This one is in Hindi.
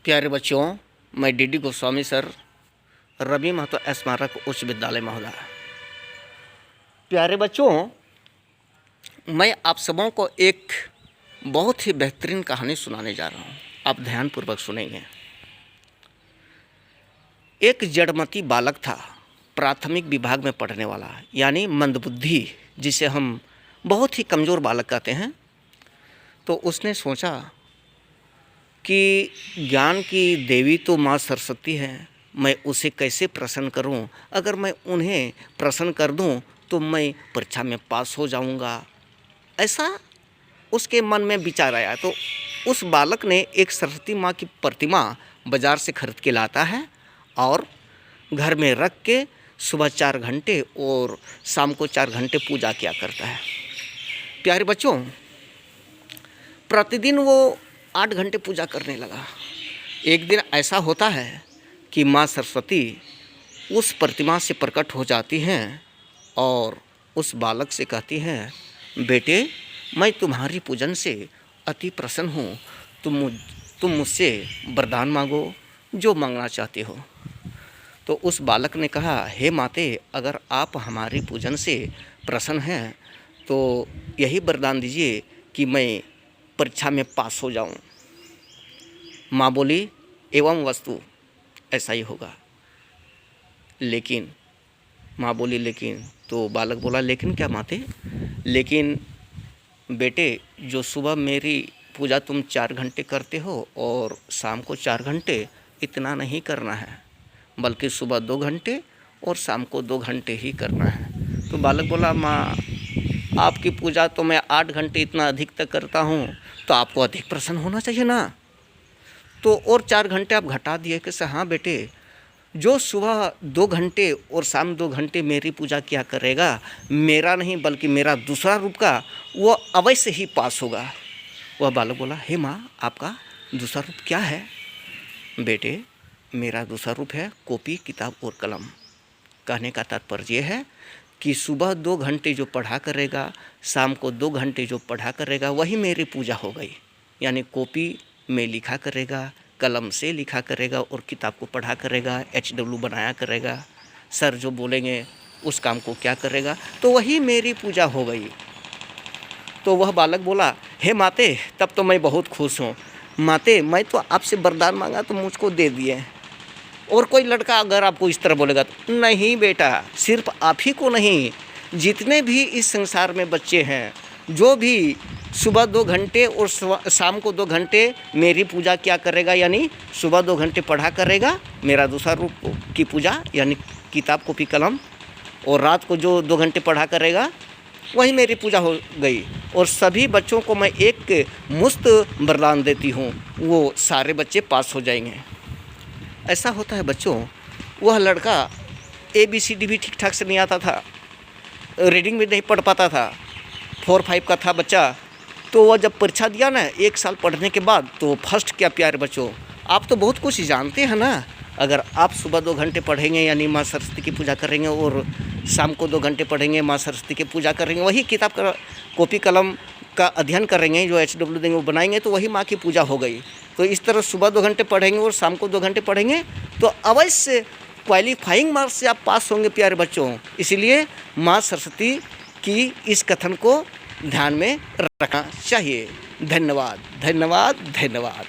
प्यारे बच्चों, मैं डीडी गोस्वामी सर, रवि महतो स्मारक उच्च विद्यालय महोदय। प्यारे बच्चों, मैं आप सबों को एक बहुत ही बेहतरीन कहानी सुनाने जा रहा हूँ। आप ध्यानपूर्वक सुनेंगे। एक जड़मती बालक था, प्राथमिक विभाग में पढ़ने वाला, यानी मंदबुद्धि, जिसे हम बहुत ही कमज़ोर बालक कहते हैं। तो उसने सोचा कि ज्ञान की देवी तो माँ सरस्वती है, मैं उसे कैसे प्रसन्न करूं? अगर मैं उन्हें प्रसन्न कर दूं तो मैं परीक्षा में पास हो जाऊंगा। ऐसा उसके मन में विचार आया। तो उस बालक ने एक सरस्वती माँ की प्रतिमा बाज़ार से खरीद के लाता है और घर में रख के सुबह 4 घंटे और शाम को 4 घंटे पूजा किया करता है। प्यारे बच्चों, प्रतिदिन वो 8 घंटे पूजा करने लगा। एक दिन ऐसा होता है कि माँ सरस्वती उस प्रतिमा से प्रकट हो जाती हैं और उस बालक से कहती हैं, बेटे, मैं तुम्हारी पूजन से अति प्रसन्न हूँ। तुम मुझसे वरदान मांगो, जो मांगना चाहते हो। तो उस बालक ने कहा, हे माते, अगर आप हमारी पूजन से प्रसन्न हैं तो यही वरदान दीजिए कि मैं परीक्षा में पास हो जाऊं। माँ बोली, एवं वस्तु, ऐसा ही होगा। लेकिन माँ बोली, लेकिन? तो बालक बोला, लेकिन क्या माते? लेकिन बेटे, जो सुबह मेरी पूजा तुम 4 घंटे करते हो और शाम को 4 घंटे, इतना नहीं करना है, बल्कि सुबह 2 घंटे और शाम को 2 घंटे ही करना है। तो बालक बोला, माँ, आपकी पूजा तो मैं 8 घंटे इतना अधिक तक करता हूँ, तो आपको अधिक प्रसन्न होना चाहिए ना। तो और 4 घंटे आप घटा दिए। कैसे? हाँ बेटे, जो सुबह 2 घंटे और शाम 2 घंटे मेरी पूजा किया करेगा, मेरा नहीं बल्कि मेरा दूसरा रूप का, वो अवश्य ही पास होगा। वह बालक बोला, हे माँ, आपका दूसरा रूप क्या है? बेटे, मेरा दूसरा रूप है कॉपी, किताब और कलम। कहने का तात्पर्य यह है कि सुबह 2 घंटे जो पढ़ा करेगा, शाम को 2 घंटे जो पढ़ा करेगा, वही मेरी पूजा हो गई। यानी कॉपी में लिखा करेगा, कलम से लिखा करेगा और किताब को पढ़ा करेगा, HW बनाया करेगा, सर जो बोलेंगे उस काम को क्या करेगा, तो वही मेरी पूजा हो गई। तो वह बालक बोला, हे माते, तब तो मैं बहुत खुश हूँ। माते, मैं तो आपसे वरदान मांगा तो मुझको दे दिए। और कोई लड़का अगर आपको इस तरह बोलेगा तो नहीं बेटा, सिर्फ आप ही को नहीं, जितने भी इस संसार में बच्चे हैं, जो भी सुबह 2 घंटे और शाम को 2 घंटे मेरी पूजा क्या करेगा, यानी सुबह 2 घंटे पढ़ा करेगा मेरा दूसरा रूप की पूजा, यानी किताब, कॉपी, कलम, और रात को जो 2 घंटे पढ़ा करेगा, वही मेरी पूजा हो गई। और सभी बच्चों को मैं एक मुफ्त वरदान देती हूँ, वो सारे बच्चे पास हो जाएंगे। ऐसा होता है बच्चों। वह लड़का ABCD भी ठीक ठाक से नहीं आता था, रीडिंग भी नहीं पढ़ पाता था, 4-5 का था बच्चा। तो वह जब परीक्षा दिया ना 1 साल पढ़ने के बाद, तो फर्स्ट किया। प्यारे बच्चों, आप तो बहुत कुछ जानते हैं ना। अगर आप सुबह 2 घंटे पढ़ेंगे, यानी माँ सरस्वती की पूजा करेंगे, और शाम को 2 घंटे पढ़ेंगे, माँ सरस्वती की पूजा करेंगे, वही किताब का, कॉपी, कलम का अध्ययन करेंगे, जो HW देंगे वो बनाएंगे, तो वही माँ की पूजा हो गई। तो इस तरह सुबह 2 घंटे पढ़ेंगे और शाम को 2 घंटे पढ़ेंगे, तो अवश्य क्वालिफाइंग मार्क्स से आप पास होंगे प्यारे बच्चों। इसलिए माँ सरस्वती की इस कथन को ध्यान में रखना चाहिए। धन्यवाद, धन्यवाद, धन्यवाद।